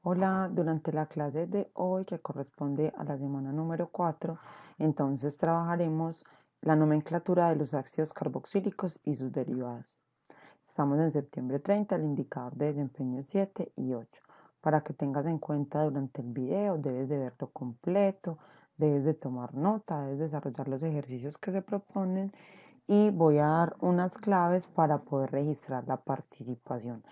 Hola, durante la clase de hoy, que corresponde a la semana número 4, entonces trabajaremos la nomenclatura de los ácidos carboxílicos y sus derivados. Estamos en septiembre 30, el indicador de desempeño es 7 y 8. Para que tengas en cuenta durante el video, debes de verlo completo, debes de tomar nota, debes desarrollar los ejercicios que se proponen y voy a dar unas claves para poder registrar la participación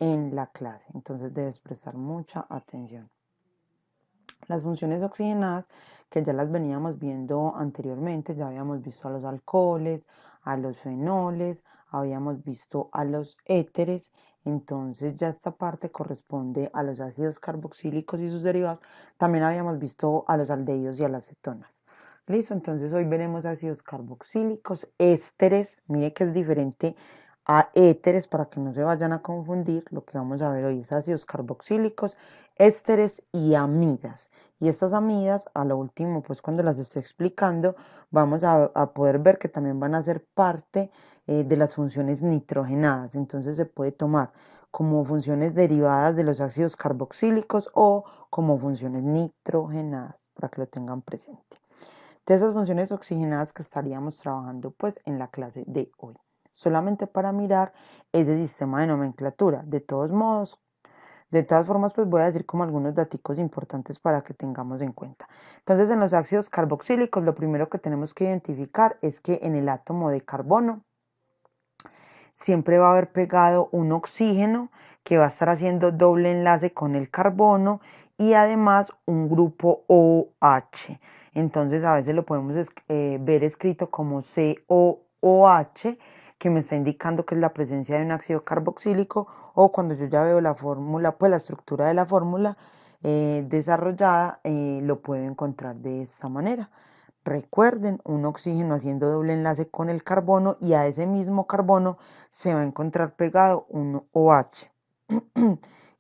en la clase. Entonces debes prestar mucha atención. Las funciones oxigenadas, que ya las veníamos viendo anteriormente, ya habíamos visto a los alcoholes, a los fenoles, habíamos visto a los éteres, entonces ya esta parte corresponde a los ácidos carboxílicos y sus derivados. También habíamos visto a los aldehídos y a las cetonas. Listo, entonces hoy veremos ácidos carboxílicos, ésteres, mire que es diferente a éteres para que no se vayan a confundir. Lo que vamos a ver hoy es ácidos carboxílicos, ésteres y amidas. Y estas amidas, a lo último, pues cuando las esté explicando, vamos a poder ver que también van a ser parte de las funciones nitrogenadas. Entonces se puede tomar como funciones derivadas de los ácidos carboxílicos o como funciones nitrogenadas, para que lo tengan presente. De esas funciones oxigenadas que estaríamos trabajando pues en la clase de hoy. Solamente para mirar ese sistema de nomenclatura. De todos modos, de todas formas, pues voy a decir como algunos datos importantes para que tengamos en cuenta. Entonces, en los ácidos carboxílicos, lo primero que tenemos que identificar es que en el átomo de carbono siempre va a haber pegado un oxígeno que va a estar haciendo doble enlace con el carbono y además un grupo OH. Entonces, a veces lo podemos ver escrito como COOH, que me está indicando que es la presencia de un ácido carboxílico, o cuando yo ya veo la fórmula, pues la estructura de la fórmula desarrollada, lo puedo encontrar de esta manera. Recuerden, un oxígeno haciendo doble enlace con el carbono y a ese mismo carbono se va a encontrar pegado un OH.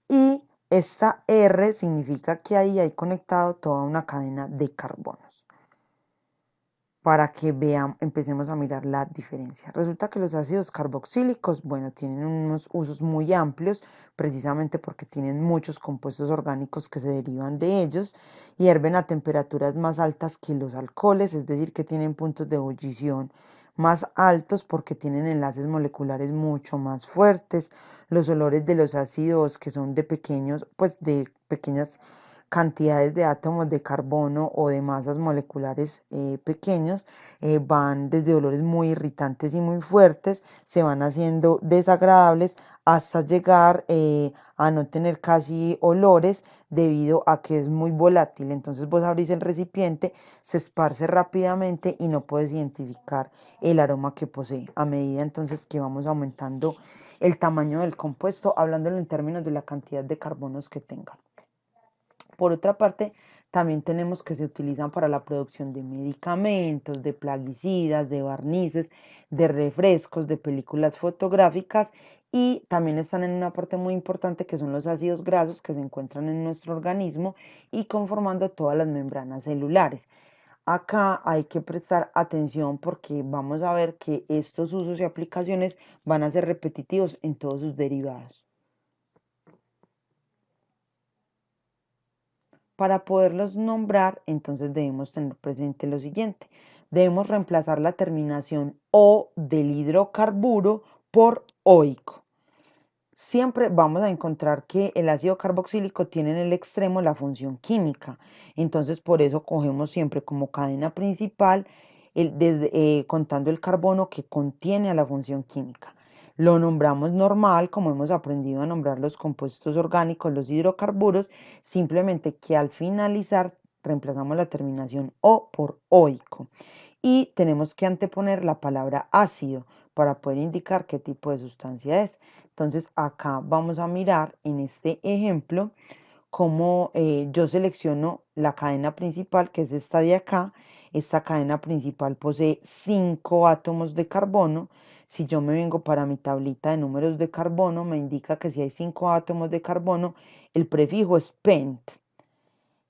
Y esta R significa que ahí hay conectado toda una cadena de carbonos. Para que vean, empecemos a mirar la diferencia. Resulta que los ácidos carboxílicos, bueno, tienen unos usos muy amplios, precisamente porque tienen muchos compuestos orgánicos que se derivan de ellos, hierven a temperaturas más altas que los alcoholes, es decir, que tienen puntos de ebullición más altos porque tienen enlaces moleculares mucho más fuertes. Los olores de los ácidos que son de pequeños, pues de pequeñas cantidades de átomos de carbono o de masas moleculares pequeños, van desde olores muy irritantes y muy fuertes, se van haciendo desagradables hasta llegar a no tener casi olores debido a que es muy volátil. Entonces vos abrís el recipiente, se esparce rápidamente y no puedes identificar el aroma que posee. A medida entonces que vamos aumentando el tamaño del compuesto, hablándolo en términos de la cantidad de carbonos que tenga. Por otra parte, también tenemos que se utilizan para la producción de medicamentos, de plaguicidas, de barnices, de refrescos, de películas fotográficas, y también están en una parte muy importante que son los ácidos grasos que se encuentran en nuestro organismo y conformando todas las membranas celulares. Acá hay que prestar atención porque vamos a ver que estos usos y aplicaciones van a ser repetitivos en todos sus derivados. Para poderlos nombrar, entonces debemos tener presente lo siguiente. Debemos reemplazar la terminación O del hidrocarburo por oico. Siempre vamos a encontrar que el ácido carboxílico tiene en el extremo la función química. Entonces, por eso cogemos siempre como cadena principal contando el carbono que contiene a la función química. Lo nombramos normal, como hemos aprendido a nombrar los compuestos orgánicos, los hidrocarburos, simplemente que al finalizar reemplazamos la terminación O por oico. Y tenemos que anteponer la palabra ácido para poder indicar qué tipo de sustancia es. Entonces acá vamos a mirar en este ejemplo cómo yo selecciono la cadena principal, que es esta de acá. Esta cadena principal posee 5 átomos de carbono. Si yo me vengo para mi tablita de números de carbono, me indica que si hay 5 átomos de carbono, el prefijo es pent.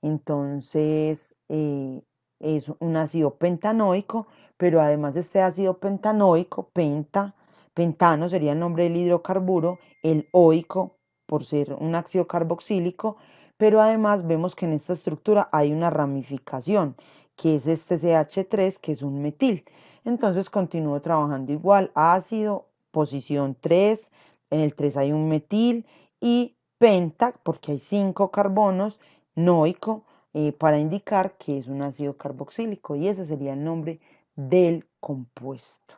Entonces es un ácido pentanoico, pero además este ácido pentanoico, pentano sería el nombre del hidrocarburo, el oico por ser un ácido carboxílico, pero además vemos que en esta estructura hay una ramificación, que es este CH3, que es un metil. Entonces continúo trabajando igual, ácido, posición 3, en el 3 hay un metil y penta, porque hay 5 carbonos, noico, para indicar que es un ácido carboxílico, y ese sería el nombre del compuesto.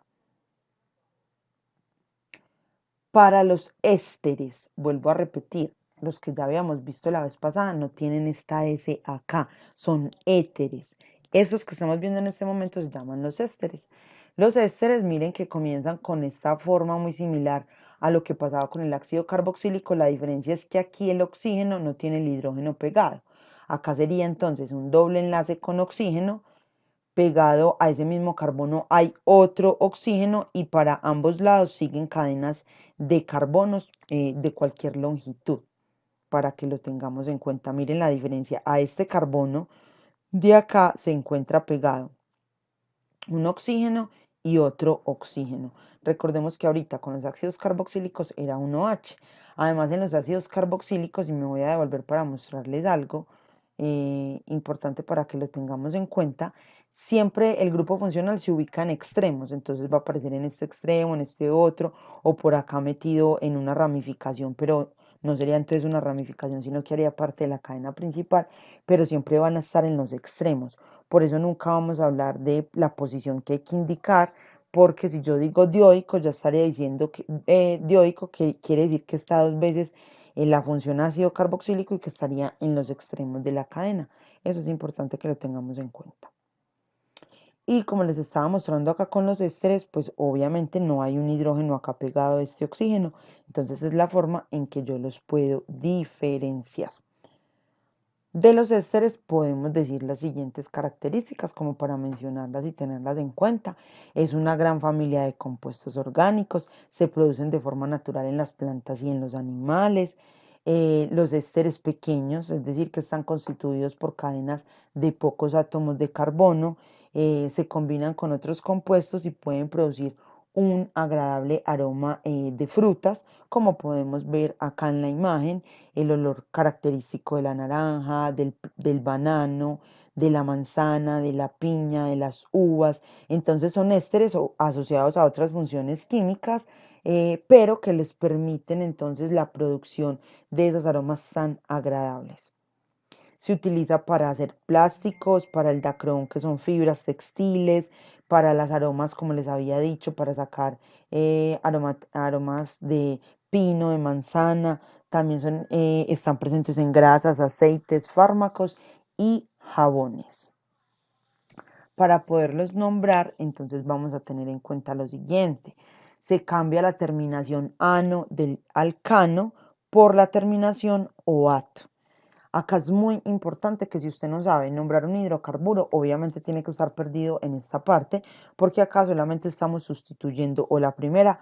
Para los ésteres, vuelvo a repetir, los que ya habíamos visto la vez pasada no tienen esta S acá, son éteres. Esos que estamos viendo en este momento se llaman los ésteres. Los ésteres, miren que comienzan con esta forma muy similar a lo que pasaba con el ácido carboxílico. La diferencia es que aquí el oxígeno no tiene el hidrógeno pegado. Acá sería entonces un doble enlace con oxígeno. Pegado a ese mismo carbono hay otro oxígeno y para ambos lados siguen cadenas de carbonos de cualquier longitud, para que lo tengamos en cuenta. Miren la diferencia. A este carbono de acá se encuentra pegado un oxígeno y otro oxígeno. Recordemos que ahorita con los ácidos carboxílicos era 1H. Además, en los ácidos carboxílicos, y me voy a devolver para mostrarles algo importante para que lo tengamos en cuenta, siempre el grupo funcional se ubica en extremos. Entonces va a aparecer en este extremo, en este otro, o por acá metido en una ramificación, pero no sería entonces una ramificación, sino que haría parte de la cadena principal, pero siempre van a estar en los extremos. Por eso nunca vamos a hablar de la posición que hay que indicar, porque si yo digo dioico, ya estaría diciendo que dioico, que quiere decir que está dos veces en la función ácido carboxílico y que estaría en los extremos de la cadena. Eso es importante que lo tengamos en cuenta. Y como les estaba mostrando acá con los ésteres, pues obviamente no hay un hidrógeno acá pegado a este oxígeno. Entonces es la forma en que yo los puedo diferenciar. De los ésteres podemos decir las siguientes características como para mencionarlas y tenerlas en cuenta. Es una gran familia de compuestos orgánicos, se producen de forma natural en las plantas y en los animales. Los ésteres pequeños, es decir, que están constituidos por cadenas de pocos átomos de carbono, se combinan con otros compuestos y pueden producir un agradable aroma de frutas, como podemos ver acá en la imagen, el olor característico de la naranja, del banano, de la manzana, de la piña, de las uvas. Entonces son ésteres asociados a otras funciones químicas, pero que les permiten entonces la producción de esos aromas tan agradables. Se utiliza para hacer plásticos, para el dacrón, que son fibras textiles, para las aromas, como les había dicho, para sacar aromas de pino, de manzana. También están presentes en grasas, aceites, fármacos y jabones. Para poderlos nombrar, entonces vamos a tener en cuenta lo siguiente. Se cambia la terminación ano del alcano por la terminación oato. Acá es muy importante que si usted no sabe nombrar un hidrocarburo, obviamente tiene que estar perdido en esta parte, porque acá solamente estamos sustituyendo o la primera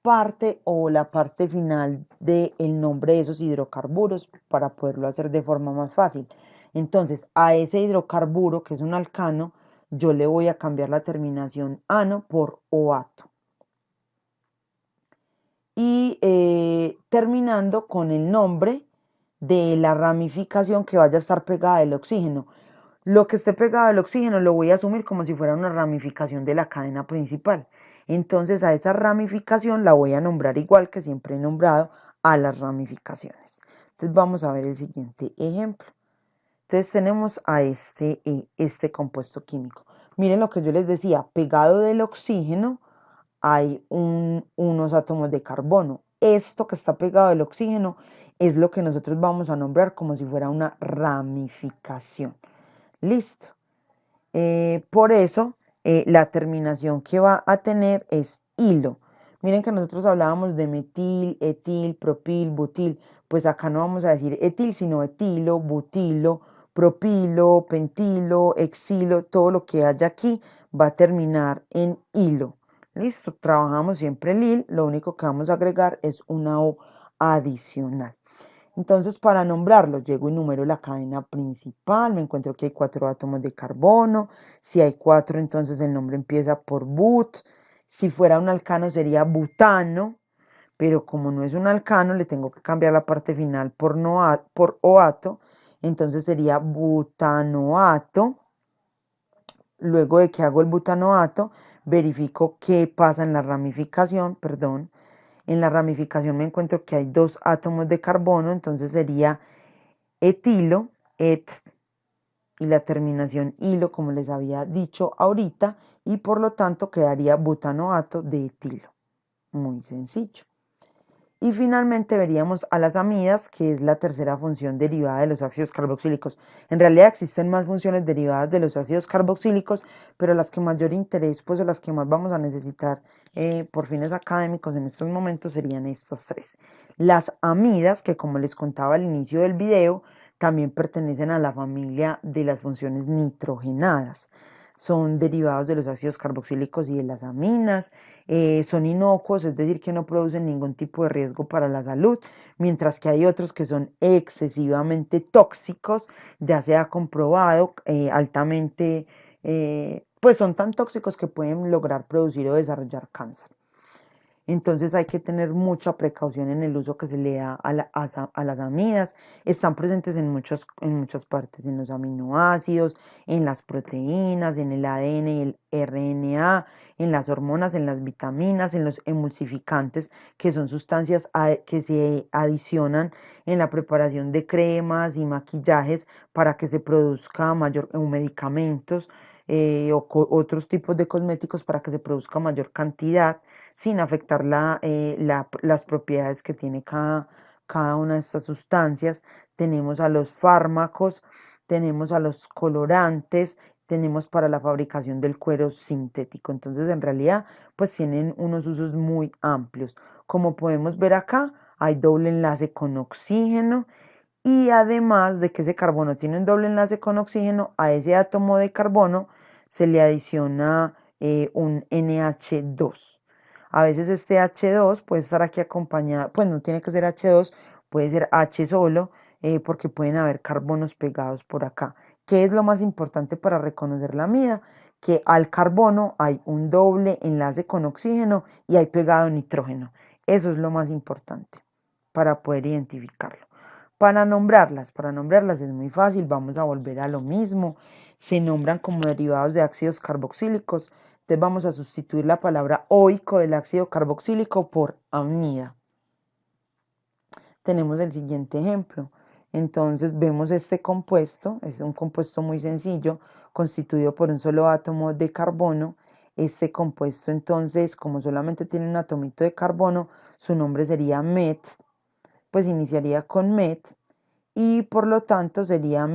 parte o la parte final del nombre de esos hidrocarburos para poderlo hacer de forma más fácil. Entonces, a ese hidrocarburo, que es un alcano, yo le voy a cambiar la terminación ano por oato. Y terminando con el nombre de la ramificación que vaya a estar pegada del oxígeno. Lo que esté pegado al oxígeno lo voy a asumir como si fuera una ramificación de la cadena principal. Entonces a esa ramificación la voy a nombrar igual que siempre he nombrado a las ramificaciones. Entonces vamos a ver el siguiente ejemplo. Entonces tenemos a este compuesto químico. Miren lo que yo les decía, pegado del oxígeno hay unos átomos de carbono. Esto que está pegado del oxígeno es lo que nosotros vamos a nombrar como si fuera una ramificación. Listo. Por eso la terminación que va a tener es hilo. Miren que nosotros hablábamos de metil, etil, propil, butil. Pues acá no vamos a decir etil, sino etilo, butilo, propilo, pentilo, exilo. Todo lo que haya aquí va a terminar en hilo. Listo, trabajamos siempre el hil. Lo único que vamos a agregar es una O adicional. Entonces, para nombrarlo, llego y numero la cadena principal, me encuentro que hay 4 átomos de carbono. Si hay 4, entonces el nombre empieza por but. Si fuera un alcano sería butano, pero como no es un alcano, le tengo que cambiar la parte final por oato. Entonces sería butanoato. Luego de que hago el butanoato, verifico qué pasa en la ramificación, perdón. En la ramificación me encuentro que hay dos átomos de carbono, entonces sería etilo, et, y la terminación hilo, como les había dicho ahorita, y por lo tanto quedaría butanoato de etilo. Muy sencillo. Y finalmente veríamos a las amidas, que es la tercera función derivada de los ácidos carboxílicos. En realidad existen más funciones derivadas de los ácidos carboxílicos, pero las que mayor interés, pues o las que más vamos a necesitar por fines académicos en estos momentos serían estas tres. Las amidas, que como les contaba al inicio del video, también pertenecen a la familia de las funciones nitrogenadas. Son derivados de los ácidos carboxílicos y de las aminas. Son inocuos, es decir, que no producen ningún tipo de riesgo para la salud, mientras que hay otros que son excesivamente tóxicos, ya se ha comprobado altamente, pues son tan tóxicos que pueden lograr producir o desarrollar cáncer. Entonces hay que tener mucha precaución en el uso que se le da a las amidas. Están presentes en muchas partes, en los aminoácidos, en las proteínas, en el ADN y el RNA, en las hormonas, en las vitaminas, en los emulsificantes, que son sustancias que se adicionan en la preparación de cremas y maquillajes para que se produzca mayor, medicamentos otros tipos de cosméticos para que se produzca mayor cantidad sin afectar las propiedades que tiene cada una de estas sustancias. Tenemos a los fármacos, tenemos a los colorantes, tenemos para la fabricación del cuero sintético. Entonces, en realidad, pues tienen unos usos muy amplios. Como podemos ver acá, hay doble enlace con oxígeno y además de que ese carbono tiene un doble enlace con oxígeno, a ese átomo de carbono se le adiciona un NH2. A veces este H2 puede estar aquí acompañado, pues no tiene que ser H2, puede ser H solo, porque pueden haber carbonos pegados por acá. ¿Qué es lo más importante para reconocer la amida? Que al carbono hay un doble enlace con oxígeno y hay pegado nitrógeno. Eso es lo más importante para poder identificarlo. Para nombrarlas es muy fácil, vamos a volver a lo mismo. Se nombran como derivados de ácidos carboxílicos. Entonces vamos a sustituir la palabra oico del ácido carboxílico por amida. Tenemos el siguiente ejemplo. Entonces vemos este compuesto, es un compuesto muy sencillo, constituido por un solo átomo de carbono. Este compuesto entonces, como solamente tiene un atomito de carbono, su nombre sería met, pues iniciaría con met y por lo tanto sería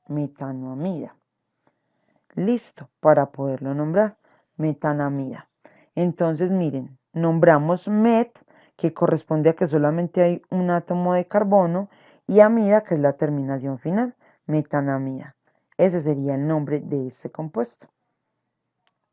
metanoamida. Listo, para poderlo nombrar, metanamida. Entonces, miren, nombramos met, que corresponde a que solamente hay un átomo de carbono, y amida, que es la terminación final, metanamida. Ese sería el nombre de este compuesto.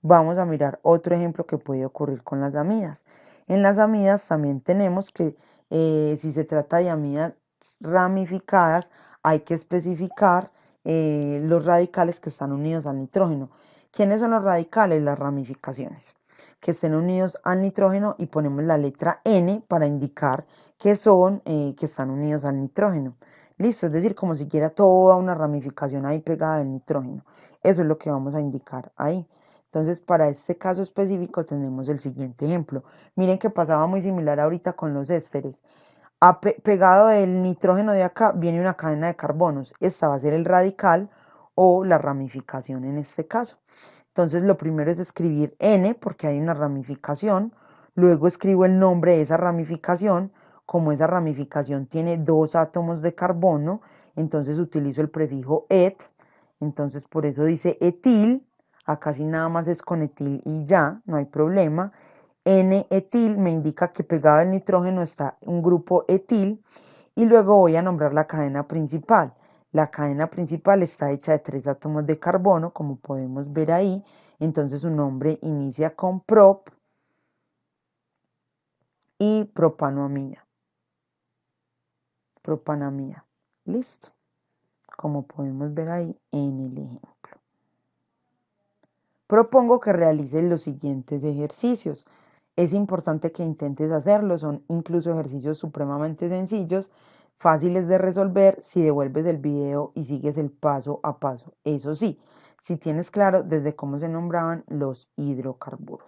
Vamos a mirar otro ejemplo que puede ocurrir con las amidas. En las amidas también tenemos que, si se trata de amidas ramificadas, hay que especificar los radicales que están unidos al nitrógeno. ¿Quiénes son los radicales? Las ramificaciones que estén unidos al nitrógeno y ponemos la letra N para indicar que son, que están unidos al nitrógeno. Listo, es decir, como si quiera toda una ramificación ahí pegada del nitrógeno. Eso es lo que vamos a indicar ahí. Entonces, para este caso específico tenemos el siguiente ejemplo. Miren que pasaba muy similar ahorita con los ésteres. Pegado del nitrógeno de acá viene una cadena de carbonos. Esta va a ser el radical o la ramificación en este caso. Entonces, lo primero es escribir N porque hay una ramificación. Luego escribo el nombre de esa ramificación. Como esa ramificación tiene dos átomos de carbono, entonces utilizo el prefijo et. Entonces, por eso dice etil. Acá sí nada más es con etil y ya, no hay problema. N-etil me indica que pegado al nitrógeno está un grupo etil y luego voy a nombrar la cadena principal. La cadena principal está hecha de tres átomos de carbono, como podemos ver ahí. Entonces su nombre inicia con prop y propanoamida. Propanamida. Listo. Como podemos ver ahí en el ejemplo. Propongo que realices los siguientes ejercicios. Es importante que intentes hacerlo, son incluso ejercicios supremamente sencillos. fáciles de resolver si devuelves el video y sigues el paso a paso. Eso sí, si tienes claro desde cómo se nombraban los hidrocarburos.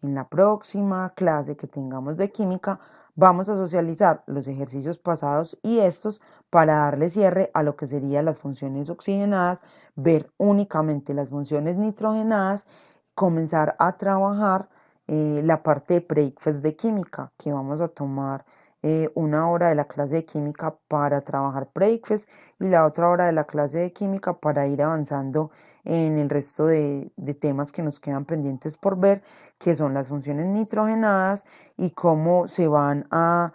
En la próxima clase que tengamos de química, vamos a socializar los ejercicios pasados y estos para darle cierre a lo que serían las funciones oxigenadas, ver únicamente las funciones nitrogenadas, comenzar a trabajar la parte de pre-ICFES de química, que vamos a tomar una hora de la clase de química para trabajar pre-ICFES y la otra hora de la clase de química para ir avanzando en el resto de temas que nos quedan pendientes por ver, que son las funciones nitrogenadas y cómo se van a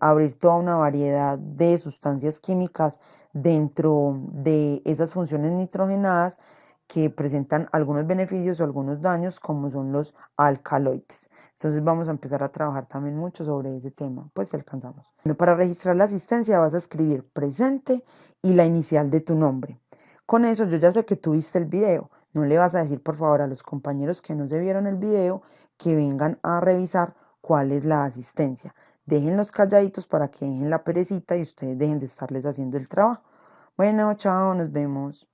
abrir toda una variedad de sustancias químicas dentro de esas funciones nitrogenadas que presentan algunos beneficios o algunos daños, como son los alcaloides. Entonces vamos a empezar a trabajar también mucho sobre ese tema, pues si alcanzamos. Bueno, para registrar la asistencia vas a escribir presente y la inicial de tu nombre. Con eso yo ya sé que tú viste el video. No le vas a decir por favor a los compañeros que no se vieron el video que vengan a revisar cuál es la asistencia. Déjenlos calladitos para que dejen la perecita y ustedes dejen de estarles haciendo el trabajo. Bueno, chao, nos vemos.